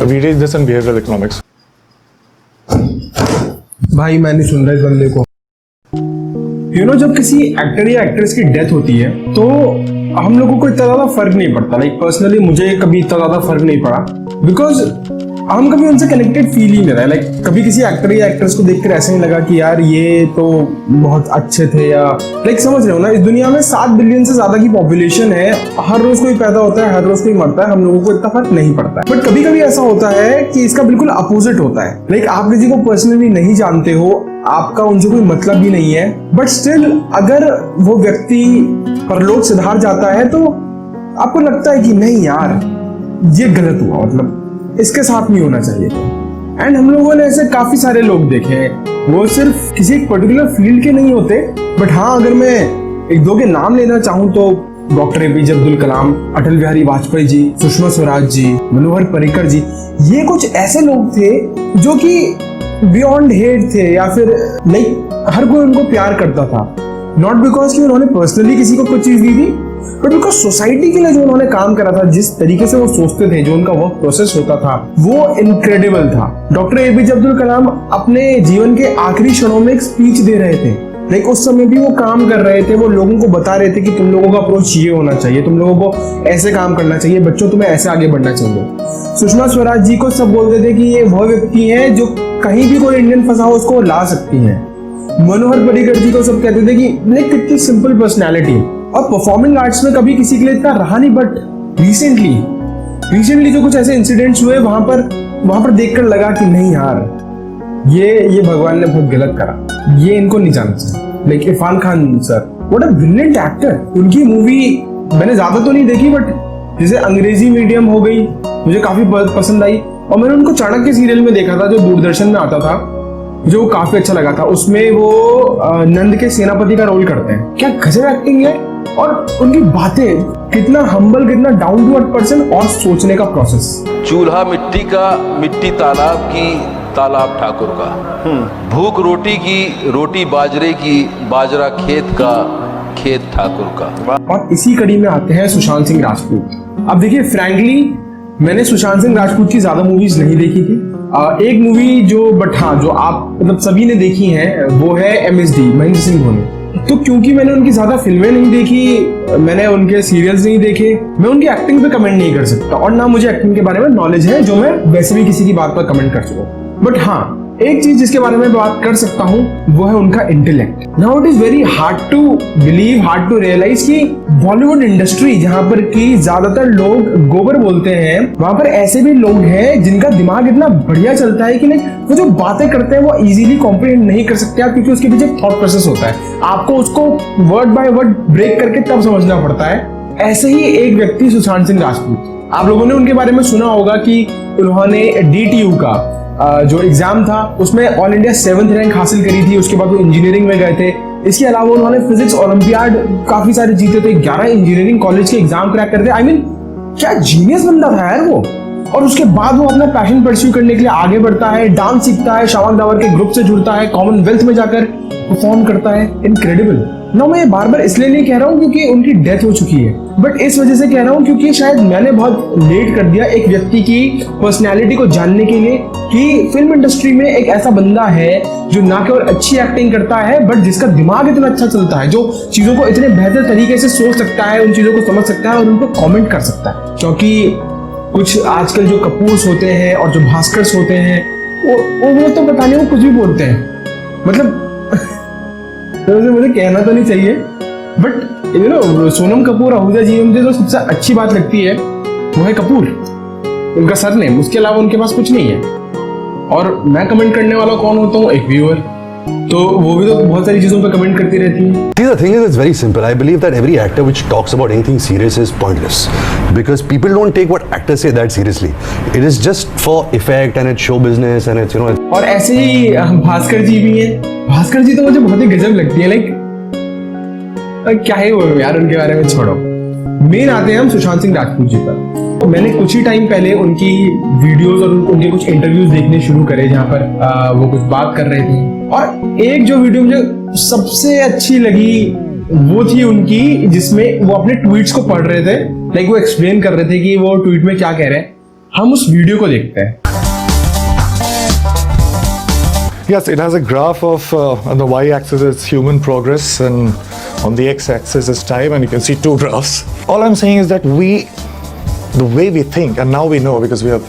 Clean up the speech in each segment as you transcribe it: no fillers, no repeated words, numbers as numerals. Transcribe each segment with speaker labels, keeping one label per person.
Speaker 1: We teach this in behavioral economics.
Speaker 2: भाई मैंने सुन रहा है इस बंदे को। जब किसी एक्टर या एक्ट्रेस की डेथ होती है तो हम लोगों को इतना ज्यादा फर्क नहीं पड़ता। पर्सनली मुझे कभी इतना ज्यादा फर्क नहीं पड़ा, बिकॉज हम कभी उनसे कनेक्टेड फील ही नहीं रहा। कभी किसी एक्टर या एक्ट्रेस को देखकर ऐसा नहीं लगा कि यार ये तो बहुत अच्छे थे, या समझ रहे हो ना, इस दुनिया में 7 बिलियन से ज्यादा की पॉपुलेशन है, हर रोज कोई पैदा होता है, हर रोज कोई मरता है, हम लोगों को इतना फर्क नहीं पड़ता है। बट कभी कभी ऐसा होता है कि इसका बिल्कुल अपोजिट होता है। आप किसी को पर्सनली नहीं जानते हो, आपका उनसे कोई मतलब भी नहीं है, बट स्टिल अगर वो व्यक्ति परलोक सिधार जाता है तो आपको लगता है कि नहीं यार ये गलत हुआ, इसके साथ नहीं होना चाहिए था। एंड हम लोगों ने ऐसे काफी सारे लोग देखे हैं, वो सिर्फ किसी एक पर्टिकुलर फील्ड के नहीं होते। बट हाँ, अगर मैं एक दो के नाम लेना चाहूँ तो डॉक्टर APJ अब्दुल कलाम, अटल बिहारी वाजपेयी जी, सुषमा स्वराज जी, मनोहर पर्रिकर जी, ये कुछ ऐसे लोग थे जो कि बियॉन्ड हेट थे, या फिर हर कोई उनको प्यार करता था। नॉट बिकॉज कि उन्होंने पर्सनली किसी को कुछ चीज दी थी, बट बिकॉज सोसाइटी के लिए जो उन्होंने काम करा था, जिस तरीके से वो सोचते थे, जो उनका वर्क प्रोसेस होता था, वो इनक्रेडिबल था। डॉक्टर APJ अब्दुल कलाम अपने जीवन के आखिरी क्षणों में एक स्पीच दे रहे थे। उस समय भी वो काम कर रहे थे, वो लोगों को बता रहे थे कि तुम लोगों का अप्रोच ये होना चाहिए, तुम लोगों को ऐसे काम करना चाहिए, बच्चों तुम्हें ऐसे आगे बढ़ना चाहिए। सुषमा स्वराज जी को सब बोलते थे कि ये वो व्यक्ति है जो कहीं भी कोई इंडियन फंसा हो उसको ला सकती है। मनोहर पर्रिकर जी को सब कहते थे कि कितनी सिंपल पर्सनैलिटी। और परफॉर्मिंग आर्ट्स में कभी किसी के लिए इतना रहा नहीं, बट रिसेंटली जो कुछ ऐसे इंसिडेंट्स हुए वहां पर देखकर लगा कि नहीं यार ये भगवान ने बहुत गलत करा, ये इनको नहीं जाना चाहिए। Irfan Khan sir, what a brilliant actor. उनकी मूवी मैंने ज्यादा तो नहीं देखी, बट जैसे अंग्रेजी मीडियम हो गई मुझे काफी पसंद आई, और मैंने उनको चाणक्य सीरियल में देखा था जो दूरदर्शन में आता था, जो काफी अच्छा लगा था। उसमें वो नंद के सेनापति का रोल करते हैं, क्या गजब एक्टिंग है। और उनकी बातें कितना हम्बल, कितना डाउन टू अर्थ पर्सन, और सोचने का प्रोसेस।
Speaker 3: चूल्हा मिट्टी का, मिट्टी तालाब की, तालाब ठाकुर का, भूख रोटी की, रोटी बाजरे की, बाजरा खेत का, खेत ठाकुर का।
Speaker 2: और इसी कड़ी में आते हैं सुशांत सिंह राजपूत। अब देखिए, फ्रैंकली मैंने सुशांत सिंह राजपूत की ज्यादा मूवीज नहीं देखी थी। एक मूवी जो आप सभी ने देखी है वो है MSD, महेंद्र सिंह धोनी। तो क्योंकि मैंने उनकी ज्यादा फिल्में नहीं देखी, मैंने उनके सीरियल्स नहीं देखे, मैं उनकी एक्टिंग पे कमेंट नहीं कर सकता, और ना मुझे एक्टिंग के बारे में नॉलेज है जो मैं वैसे भी किसी की बात पर कमेंट कर सकूं। बट हाँ, एक चीज जिसके बारे में बात कर सकता हूँ वो है उनका intellect. Now it is very hard to believe, hard to realise कि बॉलीवुड इंडस्ट्री, जहां पर कि ज्यादातर लोग गोबर बोलते हैं, वहां पर ऐसे भी लोग हैं जिनका दिमाग इतना बढ़िया चलता है कि वो जो बातें करते हैं वो इजीली कॉम्प्रिहेंड नहीं कर सकते आप, क्योंकि उसके पीछे थॉट प्रोसेस होता है। आपको उसको वर्ड बाय वर्ड ब्रेक करके तब समझना पड़ता है। ऐसे ही एक व्यक्ति सुशांत सिंह राजपूत, आप लोगों ने उनके बारे में सुना होगा कि उन्होंने DTU का जो एग्जाम था उसमें ऑल इंडिया 7th रैंक हासिल करी थी। उसके बाद वो इंजीनियरिंग में गए थे। इसके अलावा उन्होंने फिजिक्स ओलंपियाड काफी सारे जीते थे, 11 इंजीनियरिंग कॉलेज के एग्जाम क्रैक करते। आई मीन क्या जीनियस बंदा था यार वो। और उसके बाद वो अपना पैशन परस्यू करने के लिए आगे बढ़ता है, डांस सीखता है, शामक दावर के ग्रुप से जुड़ता है, कॉमनवेल्थ में जाकर परफॉर्म करता है। इनक्रेडिबल। ना मैं बार बार इसलिए नहीं कह रहा हूँ क्योंकि उनकी डेथ हो चुकी है, बट इस वजह से कह रहा हूँ क्योंकि शायद मैंने बहुत लेट कर दिया एक व्यक्ति की पर्सनैलिटी को जानने के लिए कि फिल्म इंडस्ट्री में एक ऐसा बंदा है जो ना केवल अच्छी एक्टिंग करता है, बट जिसका दिमाग इतना अच्छा चलता है, जो चीजों को इतने बेहतर तरीके से सोच सकता है, उन चीजों को समझ सकता है और उनको कॉमेंट कर सकता है। क्योंकि कुछ आजकल जो कपूर्स होते हैं और जो भास्कर्स होते हैं वो तो पता नहीं वो कुछ भी बोलते हैं। मुझे कहना तो नहीं चाहिए, बट सोनम कपूर आहूजा जी, मुझे जो सबसे अच्छी बात लगती है वो है कपूर, उनका सरनेम। उसके अलावा उनके पास कुछ नहीं है। और मैं कमेंट करने वाला कौन होता हूँ? एक व्यूअर। तो वो भी तो बहुत सारी चीजों पे कमेंट करती रहती है।
Speaker 4: See, the thing is, it's very simple. I believe that every actor which talks about anything serious is pointless, because people don't take what actors say that seriously. It is just for effect and it's show business and it's
Speaker 2: और ऐसे ही भास्कर जी भी हैं। भास्कर जी तो मुझे बहुत ही गजब लगती है। क्या है वो यार, उनके बारे में छोड़ो। मेन आते हैं हम सुशांत सिंह राजपूत जी पर। तो मैंने कुछ ही टाइम पहले उनकी वीडियोस और उनके कुछ इंटरव्यूज देखने शुरू करे जहां पर वो कुछ बात कर रहे थे। और एक जो वीडियो मुझे सबसे अच्छी लगी वो थी उनकी, जिसमें वो अपने ट्वीट्स को पढ़ रहे थे। वो एक्सप्लेन कर रहे थे कि वो ट्वीट में क्या कह रहे हैं। हम उस वीडियो को देखते हैं।
Speaker 1: Yes, it has a graph of on the y-axis is human progress and on the x-axis is time, and you can see two graphs. All I'm saying is that the way we think, and now we know because we have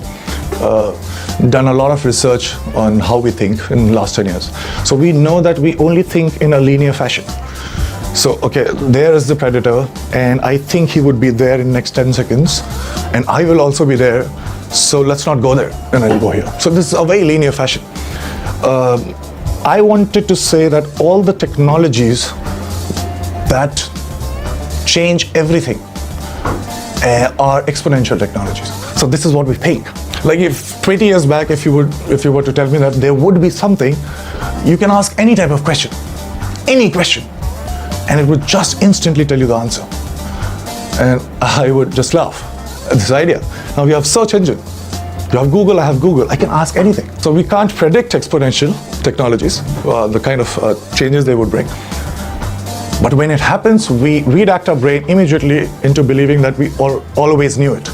Speaker 1: done a lot of research on how we think in the last 10 years. So we know that we only think in a linear fashion. So, okay, there is the predator, and I think he would be there in next 10 seconds, and I will also be there, so let's not go there, and I'll go here. So this is a very linear fashion. I wanted to say that all the technologies that change everything are exponential technologies. So this is what we think. Like if 20 years back, if you were to tell me that there would be something, you can ask any type of question, any question, and it would just instantly tell you the answer. And I would just laugh at this idea. Now we have search engine. You have Google, I have Google. I can ask anything. So we can't predict exponential technologies, the kind of changes they would bring. But when it happens, we redact our brain immediately into believing that we always knew it.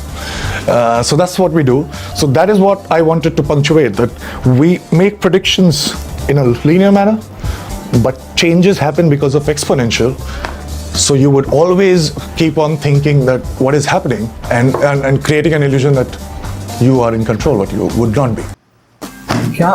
Speaker 1: So that's what we do. So that is what I wanted to punctuate, that we make predictions in a linear manner, but changes happen because of exponential. So you would always keep on thinking that what is happening and creating an illusion that you are in control, what you would not be.
Speaker 2: क्या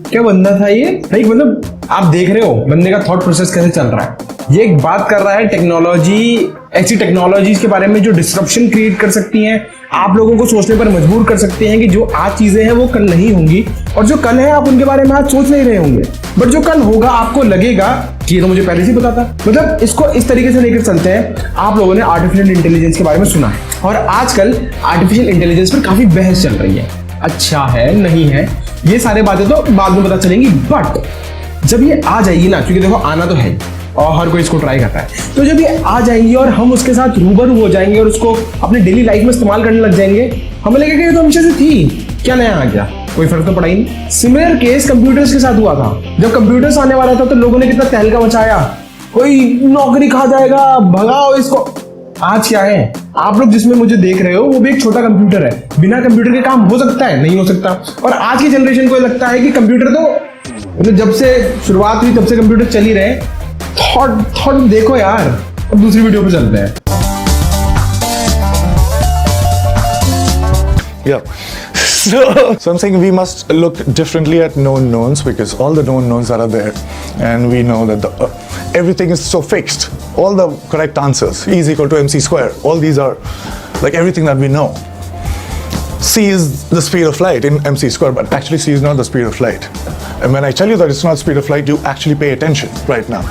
Speaker 2: क्या बंदा था ये भाई? मतलब आप देख रहे हो बंदे का थॉट प्रोसेस कैसे चल रहा है। ये एक बात कर रहा है टेक्नोलॉजी, ऐसी टेक्नोलॉजीज के बारे में जो डिस्ट्रप्शन क्रिएट कर सकती हैं, आप लोगों को सोचने पर मजबूर कर सकते हैं कि जो आज चीजें हैं वो कल नहीं होंगी, और जो कल है आप उनके बारे में आज सोच नहीं रहे होंगे, बट जो कल होगा आपको लगेगा कि ये तो मुझे पहले से पता था। मतलब इसको इस तरीके से लेकर चलते हैं। आप लोगों ने आर्टिफिशियल इंटेलिजेंस के बारे में सुना है, और आजकल आर्टिफिशियल इंटेलिजेंस पर काफी बहस चल रही है, अच्छा है नहीं है, ये सारी बातें तो बाद में पता चलेंगी। बट जब ये आ जाएगी ना, क्योंकि देखो आना तो है और हर कोई इसको ट्राई करता है, तो जब ये आ जाएंगी और हम उसके साथ रूबरू हो जाएंगे और उसको अपने डेली लाइफ में इस्तेमाल करने लग जाएंगे, हमें लगेगा कि ये तो हमेशा से थी, क्या नया आ गया, कोई फर्क तो पड़ा ही नहीं। सिमिलर केस कंप्यूटर्स के साथ हुआ था। जब कंप्यूटर्स आने वाला था तो लोगों ने कितना तहलका मचाया, कोई नौकरी खा जाएगा, भगाओ इसको। आज क्या है, आप लोग जिसमें मुझे देख रहे हो वो भी एक छोटा कंप्यूटर है। बिना कंप्यूटर के काम हो सकता है? नहीं हो सकता। और आज की जनरेशन को लगता है कि कंप्यूटर तो मतलब जब से शुरुआत हुई तब से कंप्यूटर चल ही रहे। थॉट देखो यार। अब दूसरी वीडियो पे चलते हैं।
Speaker 1: Yeah. So I'm saying we must look differently at known knowns, because all the known knowns that are there, and we know that everything is so fixed. All the correct answers, E is equal to mc square. All these are like everything that we know. C is the speed of light in mc square, but actually C is not the speed of light. And when I tell you that it's not speed of light, you actually pay attention right now.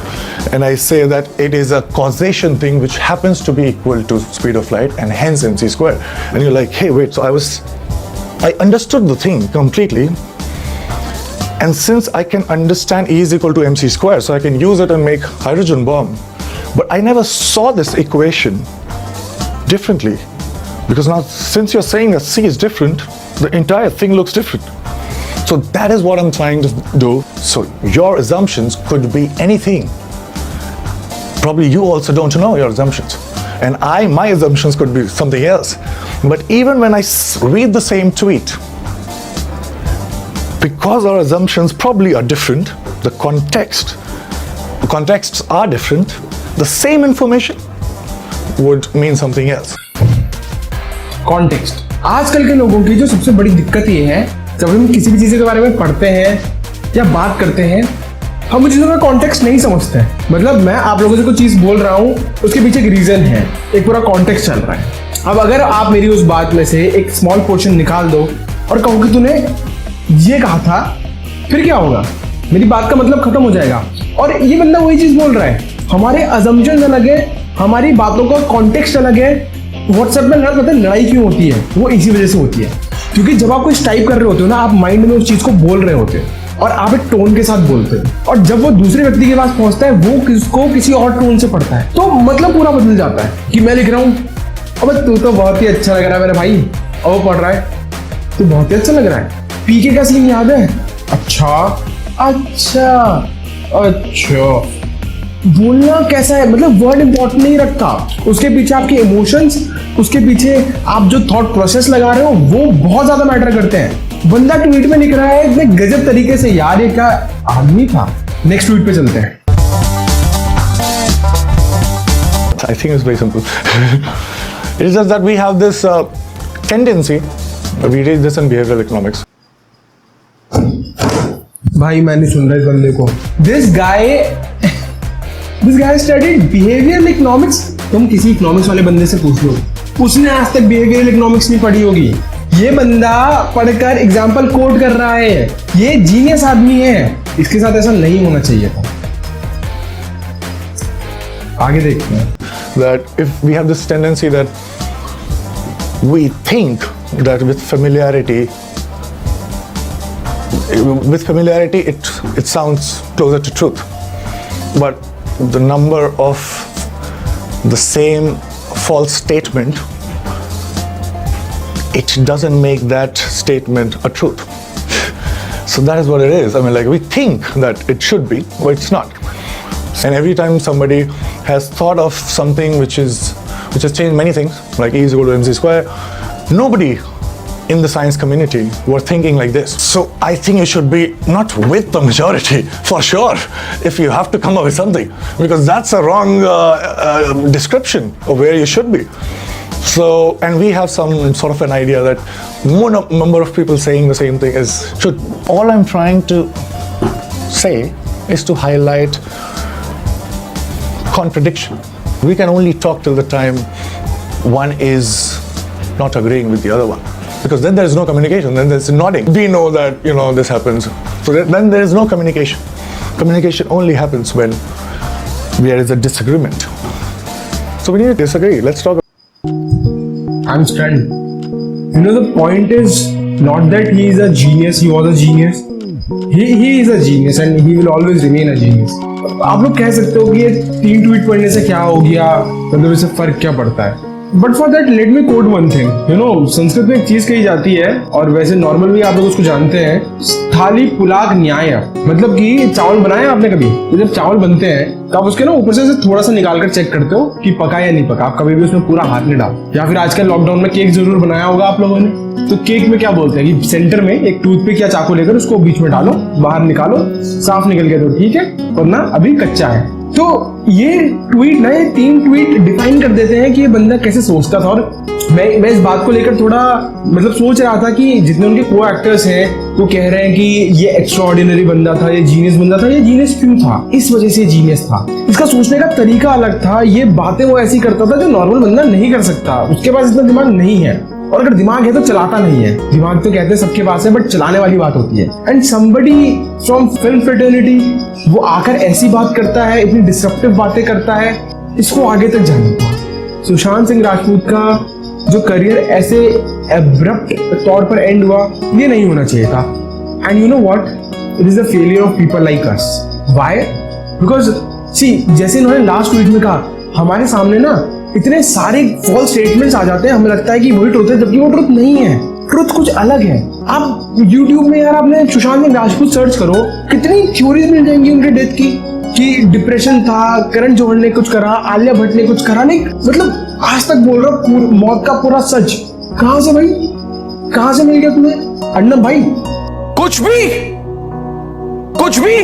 Speaker 1: And I say that it is a causation thing which happens to be equal to speed of light, and hence mc square. And you're like, hey, wait, so I understood the thing completely. And since I can understand E is equal to mc square, so I can use it and make hydrogen bomb. But I never saw this equation differently. Because now, since you're saying that C is different, the entire thing looks different. So that is what I'm trying to do. So your assumptions could be anything. Probably you also don't know your assumptions. And my assumptions could be something else. But even when I read the same tweet, because our assumptions probably are different, the contexts are different, the same information would mean something else.
Speaker 2: Context. आजकल के लोगों की जो सबसे बड़ी दिक्कत ये है, जब हम किसी भी चीज के बारे में पढ़ते हैं या बात करते हैं, हम उस चीजों का कॉन्टेक्स्ट नहीं समझते हैं। मतलब मैं आप लोगों से कोई चीज बोल रहा हूँ, उसके पीछे एक रीजन है, एक पूरा कॉन्टेक्स्ट चल रहा है। अब अगर आप मेरी उस बात में से एक स्मॉल पोर्शन निकाल दो और कहो कि तूने ये कहा था, फिर क्या होगा? मेरी बात का मतलब खत्म हो जाएगा। और ये बंदा वही चीज बोल रहा है। हमारे अजम्पशन अलग है, हमारी बातों का कॉन्टेक्स्ट अलग है। व्हाट्सएप में लड़ाई क्यों होती है? वो इसी वजह से होती है, क्योंकि जब आप कुछ टाइप कर रहे होते हो ना, आप माइंड में उस चीज को बोल रहे होते हो और आप एक टोन के साथ बोलते हो, और जब वो दूसरे व्यक्ति के पास पहुंचता है, वो किसको किसी और टोन से पढ़ता है, तो मतलब पूरा बदल जाता है। कि मैं लिख रहा हूँ, अबे तू तो बहुत ही अच्छा लग रहा है मेरे भाई, और वो पढ़ रहा है, तू बहुत ही अच्छा लग रहा है। पीके का सीन याद है? अच्छा अच्छा अच्छा। बोलना कैसा है, मतलब वर्ड इंपॉर्टेंट नहीं रखता, उसके पीछे आपके इमोशंस उसके पीछे आप जो थॉट प्रोसेस लगा रहे हो वो बहुत ज्यादा मैटर करते हैं। बंदा ट्वीट में लिख रहा है इतने गजब तरीके से, यार ये क्या आदमी था। नेक्स्ट ट्वीट पे चलते हैं।
Speaker 1: I think it's very simple. It's just that we have this tendency, we read this in behavioral economics.
Speaker 2: भाई मैं नहीं सुन रहा इस बंदे को। This guy studied behavioral economics। तुम किसी इकोनॉमिक्स वाले बंदे से पूछ लो, उसने आज तक बिहेवियरल इकोनॉमिक्स नहीं पढ़ी होगी। ये बंदा पढ़कर एग्जाम्पल कोट कर रहा है, ये जीनियस आदमी है। इसके साथ ऐसा नहीं होना चाहिए था। आगे देखते हैं।
Speaker 1: That if we have this tendency that we think that with familiarity it sounds closer to truth, but the number of the same false statement, it doesn't make that statement a truth. So that is what it is. I mean, like, we think that it should be, but it's not. And every time somebody has thought of something which has changed many things, like E is equal to mc square, nobody in the science community were thinking like this. So I think you should be not with the majority, for sure, if you have to come up with something, because that's a wrong description of where you should be. So, and we have some sort of an idea that more number of people saying the same thing is should. All I'm trying to say is to highlight contradiction. We can only talk till the time one is not agreeing with the other one, because then there is no communication, then there's nodding. We know that, you know, this happens, so then there is no communication. Communication only happens when there is a disagreement. So we need to disagree. Let's talk.
Speaker 2: I'm stunned. You know, the point is not that he is a genius, he was a genius. He is a genius and he will always remain a genius. आप लोग कह सकते हो कि ये 3 tweet पढ़ने से क्या हो गया, मतलब इससे फर्क क्या पड़ता है। But for that let me quote one thing. You know, Sanskrit में एक चीज कही जाती है, और वैसे नॉर्मल भी आप लोग उसको जानते हैं, थाली पुलाक न्याय। मतलब कि चावल बनाए आपने कभी, तो जब चावल बनते हैं तो आप उसके ना ऊपर से थोड़ा सा निकाल कर चेक करते हो कि पका या नहीं पका। आप कभी भी उसमें पूरा हाथ नहीं डाल। या फिर आजकल लॉकडाउन में केक जरूर बनाया होगा आप लोगों ने, तो केक में क्या बोलते हैं कि सेंटर में एक टूथपिक या चाकू लेकर उसको बीच में डालो, बाहर निकालो, साफ निकल गया तो ठीक है, वरना अभी कच्चा है। तो ये ट्वीट ना, ये 3 ट्वीट डिफाइन कर देते हैं कि ये बंदा कैसे सोचता था। और मैं इस बात को लेकर थोड़ा मतलब सोच रहा था कि जितने उनके को एक्टर्स हैं वो कह रहे हैं कि ये एक्स्ट्राऑर्डिनरी बंदा था, ये जीनियस बंदा था। ये जीनियस क्यों था? इस वजह से जीनियस था, इसका सोचने का तरीका अलग था। ये बातें वो ऐसी करता था जो नॉर्मल बंदा नहीं कर सकता। उसके पास इतना दिमाग नहीं है, और अगर दिमाग है तो चलाता नहीं है। दिमाग तो कहते हैं सबके पास है, बट चलाने वाली बात होती है। And somebody from film fraternity वो आकर ऐसी बात करता है, इतनी डिस्ट्रप्टिव बातें करता है, इसको आगे तक जाना था। सुशांत सिंह राजपूत का जो करियर ऐसे एब्रप्ट तौर पर एंड हुआ, ये नहीं होना चाहिए था। And you know what, it is the failure of people like us. Why? Because see, जैसे इन्होंने लास्ट ट्वीट में कहा, हमारे सामने ना इतने सारे फॉल्स स्टेटमेंट्स आ जाते हैं, हमें लगता है कि वही ट्रुथ है, जबकि वो ट्रुथ नहीं है। ट्रुथ कुछ अलग है। आप YouTube में यार आपने सुशांत सिंह राजपूत सर्च करो, कितनी थ्योरीज मिल जाएंगी उनके डेथ की, कि डिप्रेशन था, करण जौहर ने कुछ करा, आलिया भट्ट ने कुछ करा। नहीं मतलब आज तक बोल रहा हूँ मौत का पूरा सच। कहां से भाई, कहां से मिल गया तुम्हें अर्नब भाई? कुछ भी।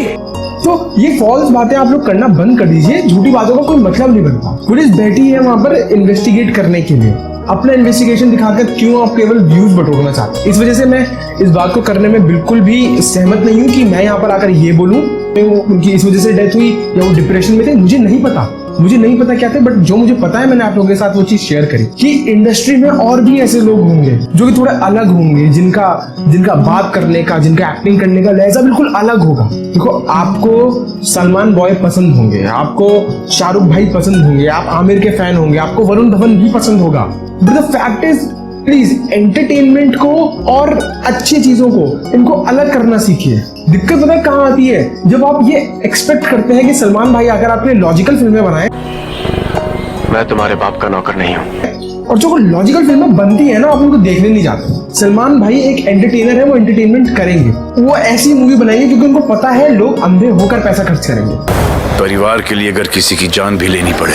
Speaker 2: तो ये फॉल्स बातें आप लोग करना बंद कर दीजिए। झूठी बातों का कोई मतलब नहीं बनता। पुलिस बैठी है वहां पर इन्वेस्टिगेट करने के लिए, अपना इन्वेस्टिगेशन दिखाकर क्यों आप केवल व्यूज बटोरना चाहते हैं। इस वजह से मैं इस बात को करने में बिल्कुल भी सहमत नहीं हूं कि मैं यहाँ पर आकर ये बोलूं उनकी इस वजह से डेथ हुई या वो डिप्रेशन में थे। मुझे नहीं पता क्या थे, बट जो मुझे पता है मैंने आप लोगों के साथ वो चीज शेयर करी कि इंडस्ट्री में और भी ऐसे लोग होंगे जो कि थोड़े अलग होंगे, जिनका बात करने का, जिनका एक्टिंग करने का लहजा बिल्कुल अलग होगा। देखो, आपको सलमान बॉय पसंद होंगे, आपको शाहरुख भाई पसंद होंगे, आप आमिर के फैन होंगे, आपको वरुण धवन भी पसंद होगा, but the fact is please entertainment को और अच्छी चीजों को इनको अलग करना सीखिए। दिक्कत पता कहाँ आती है? जब आप ये एक्सपेक्ट करते हैं कि सलमान भाई अगर आपके लॉजिकल फिल्में बनाए,
Speaker 5: मैं तुम्हारे बाप का नौकर नहीं हूँ,
Speaker 2: और जो लॉजिकल फिल्में बनती है ना आप उनको देखने नहीं जाते। सलमान भाई एक एंटरटेनर है, वो एंटरटेनमेंट करेंगे, वो ऐसी मूवी बनाएंगे क्योंकि उनको पता है लोग अंधे होकर पैसा खर्च करेंगे।
Speaker 6: परिवार के लिए अगर किसी की जान भी लेनी पड़े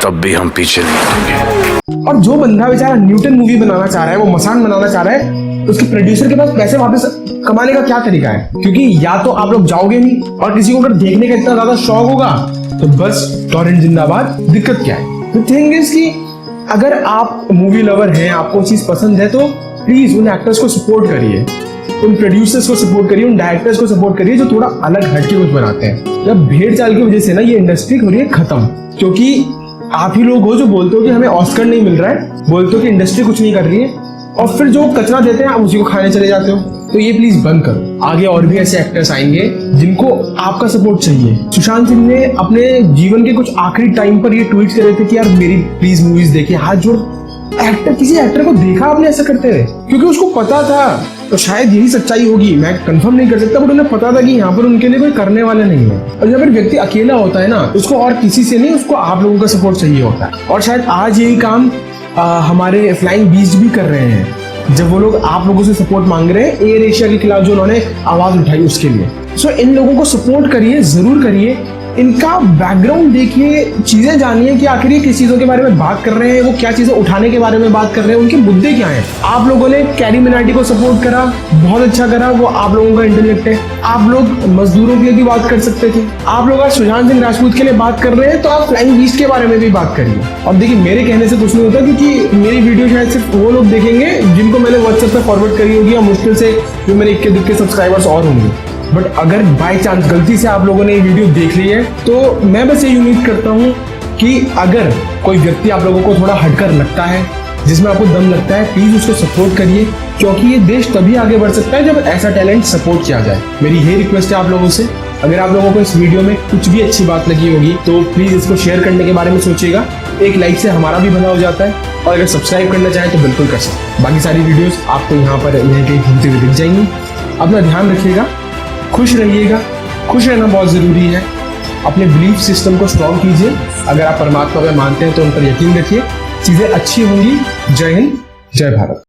Speaker 5: तब भी हम पीछे नहीं हटेंगे।
Speaker 2: और जो बंदा बेचारा न्यूटन मूवी बनाना चाह रहा है, वो मसान बनाना चाह रहा है, उसके प्रोड्यूसर के पास पैसे वापस कमाने का क्या तरीका है? क्योंकि या तो आप लोग जाओगे नहीं, और किसी को अगर देखने का इतना ज्यादा शौक होगा तो बस टॉरेंट जिंदाबाद। दिक्कत क्या है? द थिंग इज कि अगर आप मूवी लवर हैं, आपको चीज पसंद है, तो प्लीज उन एक्टर्स को सपोर्ट करिए, उन प्रोड्यूसर्स को सपोर्ट करिए, उन डायरेक्टर्स को सपोर्ट करिए जो थोड़ा अलग हटके कुछ बनाते हैं। जब भेड़ चाल की वजह से ना ये इंडस्ट्री हो रही है खत्म, क्योंकि आप ही लोग हो जो बोलते हो कि हमें ऑस्कर नहीं मिल रहा है, बोलते हो कि इंडस्ट्री कुछ नहीं कर रही है, और फिर जो कचरा देते हैं आप उसी को खाने चले जाते हो। तो ये प्लीज बंद करो। आगे और भी ऐसे एक्टर्स आएंगे जिनको आपका सपोर्ट चाहिए। सुशांत सिंह ने अपने जीवन के कुछ आखिरी टाइम पर ये ट्वीट करे थे कि यार मेरी प्लीज मूवीज देखिए, हाथ जोड़। किसी एक्टर को देखा आपने ऐसा करते हुए? क्योंकि उसको पता था, तो शायद यही सच्चाई होगी, मैं कंफर्म नहीं कर सकता, बट उन्हें पता था कि यहाँ पर उनके लिए कोई करने वाला नहीं है। और जब एक व्यक्ति अकेला होता है ना, उसको और किसी से नहीं, उसको आप लोगों का सपोर्ट चाहिए होता है। और शायद आज यही काम हमारे फ्लाइंग बीस्ट भी कर रहे हैं, जब वो लोग आप लोगों से सपोर्ट मांग रहे हैं एयर एशिया के खिलाफ जो उन्होंने आवाज उठाई उसके लिए। सो इन लोगों को सपोर्ट करिए, जरूर करिए, इनका बैकग्राउंड देखिए, चीजें जानिए कि आखिर ये किस चीजों के बारे में बात कर रहे हैं, वो क्या चीजें उठाने के बारे में बात कर रहे हैं, उनके मुद्दे क्या हैं। आप लोगों ने कैरी मिनाटी को सपोर्ट करा, बहुत अच्छा करा, वो आप लोगों का इंटेलेक्ट है। आप लोग मजदूरों के लिए भी बात कर सकते थे। आप लोग आज सुशांत सिंह राजपूत के लिए बात कर रहे हैं, तो आप फ्लाइंग बीस्ट के बारे में भी बात करिए। और देखिए, मेरे कहने से कुछ नहीं होता, क्योंकि मेरी वीडियो शायद सिर्फ वो लोग देखेंगे जिनको मैंने व्हाट्सएप पे फॉरवर्ड करी होगी, या मुश्किल से जो मेरे इक्के दुक्के सब्सक्राइबर्स और होंगे। बट अगर बाय चांस गलती से आप लोगों ने ये वीडियो देख ली है, तो मैं बस ये उम्मीद करता हूँ कि अगर कोई व्यक्ति आप लोगों को थोड़ा हटकर लगता है, जिसमें आपको दम लगता है, प्लीज उसको सपोर्ट करिए, क्योंकि ये देश तभी आगे बढ़ सकता है जब ऐसा टैलेंट सपोर्ट किया जाए। मेरी ये रिक्वेस्ट है आप लोगों से, अगर आप लोगों को इस वीडियो में कुछ भी अच्छी बात लगी होगी तो प्लीज इसको शेयर करने के बारे में सोचिएगा। एक लाइक से हमारा भी भला हो जाता है, और अगर सब्सक्राइब करना चाहें तो बिल्कुल कर सकते। बाकी सारी वीडियोस आपको यहाँ पर यहीं कहीं घूमते हुए दिख जाएंगी। अपना ध्यान रखिएगा, खुश रहिएगा। खुश रहना बहुत जरूरी है। अपने बिलीफ सिस्टम को स्ट्रॉन्ग कीजिए। अगर आप परमात्मा पे मानते हैं तो उन पर यकीन रखिए, चीजें अच्छी होंगी। जय हिंद, जय भारत।